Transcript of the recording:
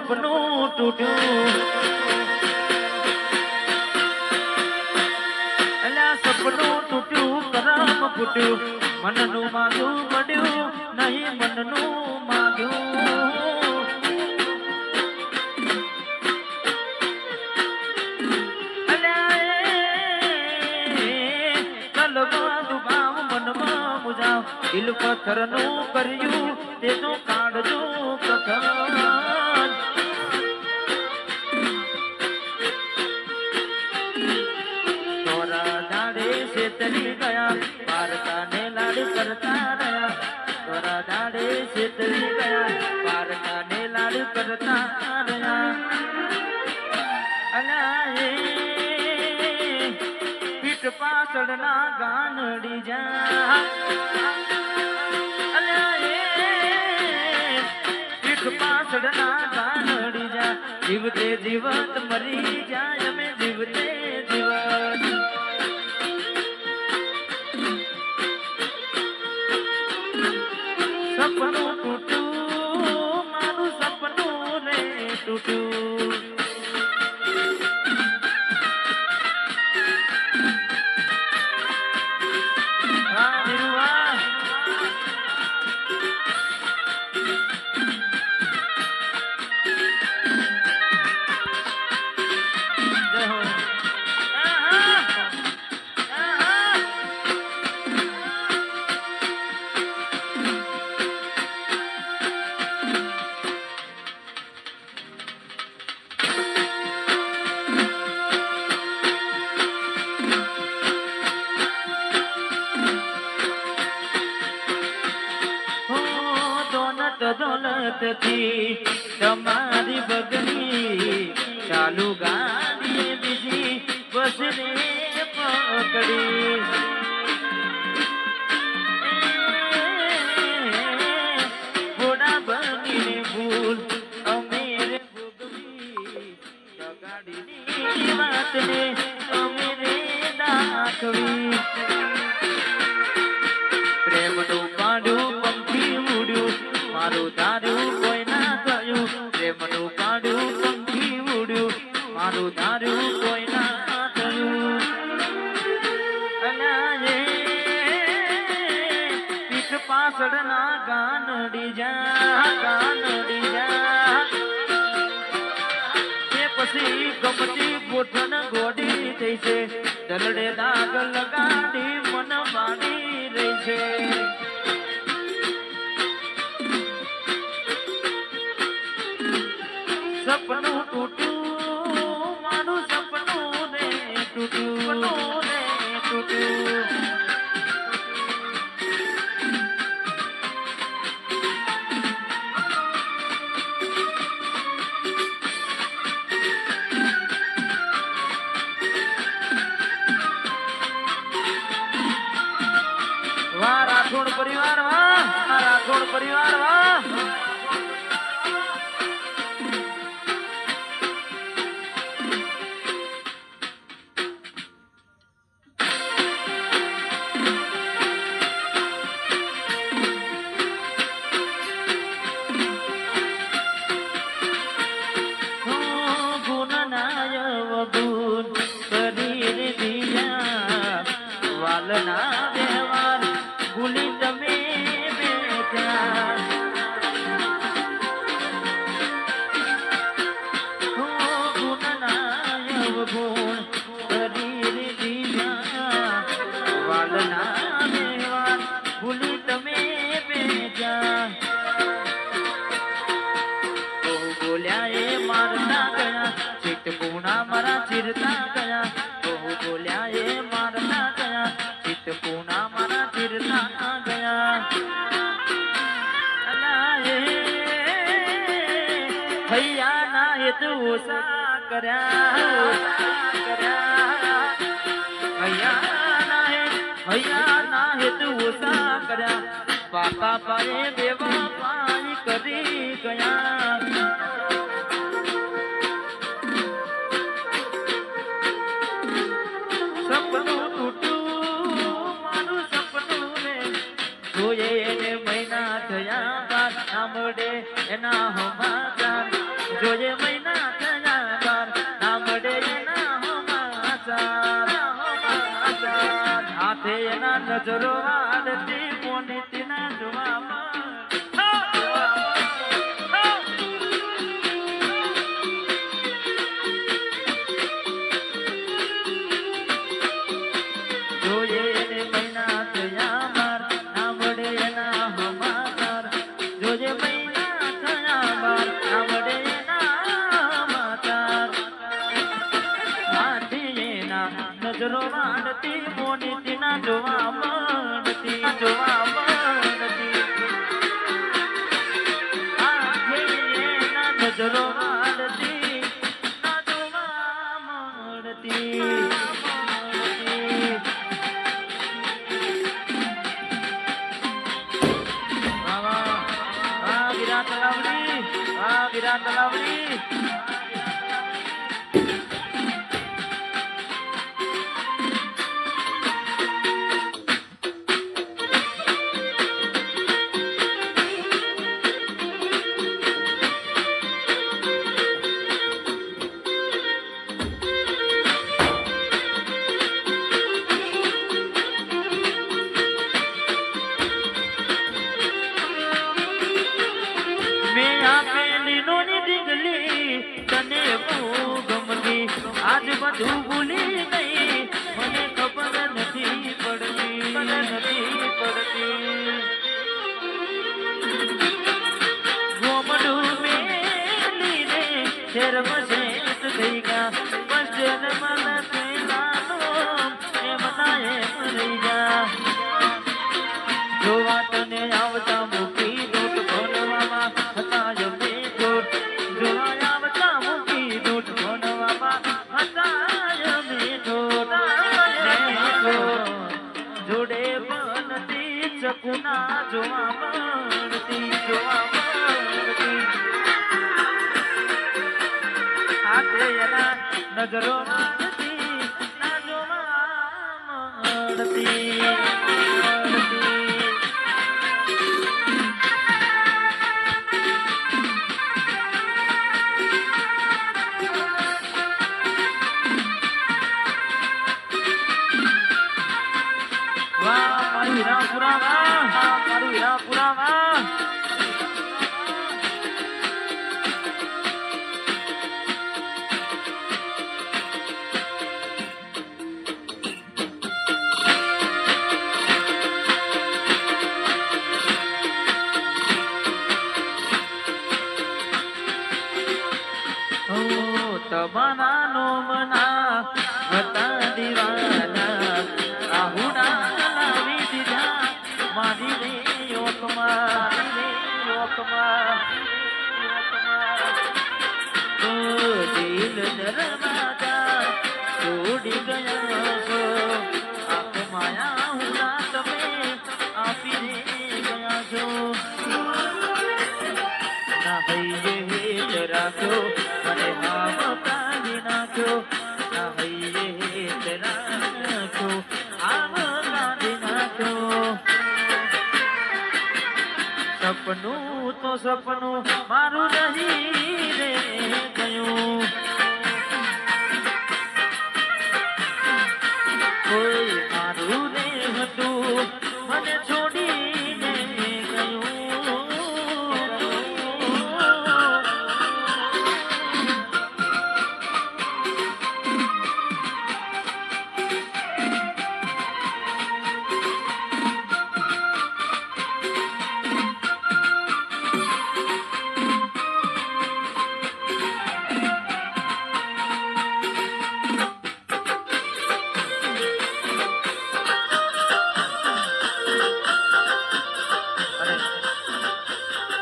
સપનું તૂટ્યું અલ્યા સપનું તૂટ્યું કરમ ફૂટ્યું મનનું માગું મળ્યું નહીં મનનું માગ્યું અલ્યા કલમાં દુભાવ મનમાં મુજાવ દિલ પથ્થરનું કર્યું તેનું કાઢજો કથન તોરા દાડે છેતરી ગયા પારકાને લાડ કરતા રહ્યા તોરા દાડે છેતરી ગયા પારકાને લાડ કરતા રહ્યા અલા એ પીઠ પાછળના ગાનડી જા પાછળના ગાનડી જા જીવતે જીવત મરી જાય અમે જીવતે જીવત સપનું તૂટ્યું મારું સપનું રે તૂટ્યું દોલતથી તમારી બગડી ચાલુ ગાડી બીજી બસને પકડી ઘોડા બનીને ભૂલ અમે રે ભોગવી ગાડીની વાતને અમે રે દાખવી પ્રેમનું પાડું પંખી ઉડ્યું મારું ધાર્યું કોઈ ના થયું પ્રેમનું પાડ્યું પંખી ઉડ્યું મારું ધાર્યું કોઈ ના થયું અનાયે પીઠ પાછળના ગાનડી જા તે પછી ગમતી ગોઠણ ગોડી થઈ છે દલડે દાગ લગાડી મન માડી રહી છે સપનું તૂટ્યું મારું સપનું રે તૂટ્યું વાહ રાઠોડ પરિવાર વાહ રાઠોડ પરિવાર વાહ વાલના વ્યવહાર ભૂલી તમે બેઠા ગુણ શરીર દીધા વાલના વ્યવહાર ભૂલી તમે બેઠા બોલ્યા એ મારતા ગયા ચિત્ત પૂણા મારા ચીરતા ગયા બોલ્યા એ મારતા ગયા ચિત્ત પૂણા મારા ચીરતા ગયા ભૈયા ના હેત ઓછા કર્યા ભૈયા ના હેત ઓછા કર્યા પાકા પાએ બેવા પાણી કરી ગયા સપનું તૂટ્યું મારું સપનું રે જોઈએ ને મહિના થયા બાદ સાંભળે એના સમાચાર જોઈએ મહિના થયા બાર ના મળે એના સમાચાર હાથે એના નજરો વાળતી મોની ના જોવામાં નજરો વાળતી મોની ના જોવા મળતી નજરો વાળતી ના જોવા મળતી વિરાટ તલાવડી આજ બધું ભૂલી ગઈ મને ખબર નથી પડતી ગોમડું મેલીને શેરમાં શેઠ થઈ ગયા બસ મને પેલાનો એમ ના એમ રહી ગયા જોવા તને આવતા મૂકી દોટ ભણવામાં હતા અમે દોટ જોવા આવતા મૂકી દોટ ભણવામાં જોડે બનતી ચકુના જોવા મળતી હાથે એના નજરો મળતી ના જોવા મળતી મારું હીરાપુરામાં તમારા નોમના હતા દીવાના આહુડા લાવી દીધા મારી રે યોકમાં તો દિલ દરવાજા છોડી ગયા છો આંખ માયા હુના તમે આપી દે ગયા છો ના હૈયે હેત રાખ્યો અને નામ કાઢી નાખ્યો ના હૈયે હેત રાખ્યો આમ કાઢી નાખ્યો સપનું તો સપનું મારું નહીં રે ગયું કોઈ મારું રે હતું મને છોડી